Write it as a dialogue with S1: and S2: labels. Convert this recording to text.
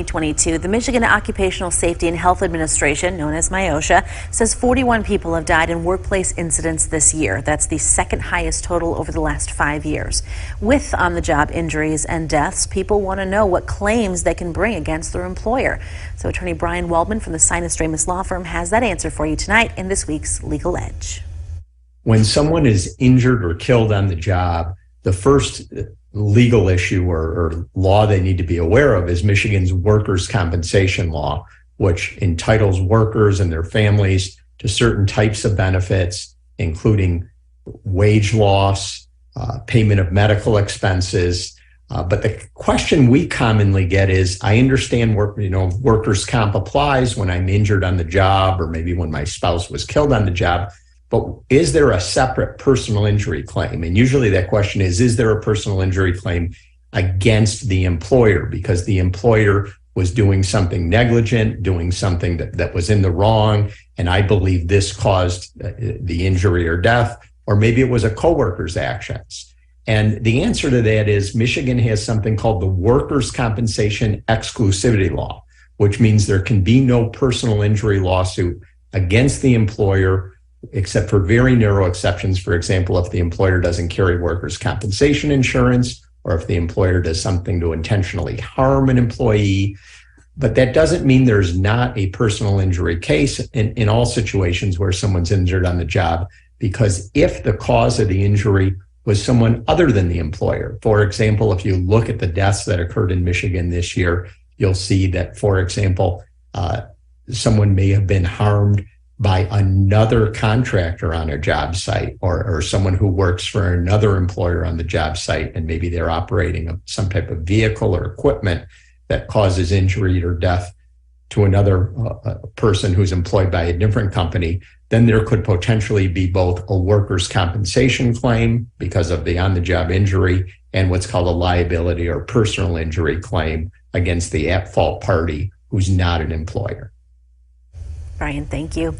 S1: 2022, the Michigan Occupational Safety and Health Administration, known as MIOSHA, says 41 people have died in workplace incidents this year. That's the second highest total over the last 5 years. With on-the-job injuries and deaths, people want to know what claims they can bring against their employer. So attorney Bryan Waldman from the Sinus Dramus law firm has that answer for you tonight in this week's Legal Edge.
S2: When someone is injured or killed on the job, the first legal issue or law they need to be aware of is Michigan's workers' compensation law, which entitles workers and their families to certain types of benefits, including wage loss, payment of medical expenses. But the question we commonly get is, I understand workers' comp applies when I'm injured on the job, or maybe when my spouse was killed on the job. But is there a separate personal injury claim? And usually that question is there a personal injury claim against the employer because the employer was doing something negligent, doing something that was in the wrong, and I believe this caused the injury or death, or maybe it was a coworker's actions. And the answer to that is Michigan has something called the Workers' Compensation Exclusivity Law, which means there can be no personal injury lawsuit against the employer except for very narrow exceptions. For example, if the employer doesn't carry workers' compensation insurance, or if the employer does something to intentionally harm an employee. But that doesn't mean there's not a personal injury case in all situations where someone's injured on the job, because if the cause of the injury was someone other than the employer, for example, if you look at the deaths that occurred in Michigan this year, you'll see that, for example, someone may have been harmed by another contractor on a job site, or someone who works for another employer on the job site, and maybe they're operating some type of vehicle or equipment that causes injury or death to another person who's employed by a different company. Then there could potentially be both a workers' compensation claim because of the on-the-job injury and what's called a liability or personal injury claim against the at-fault party who's not an employer.
S1: Bryan, thank you.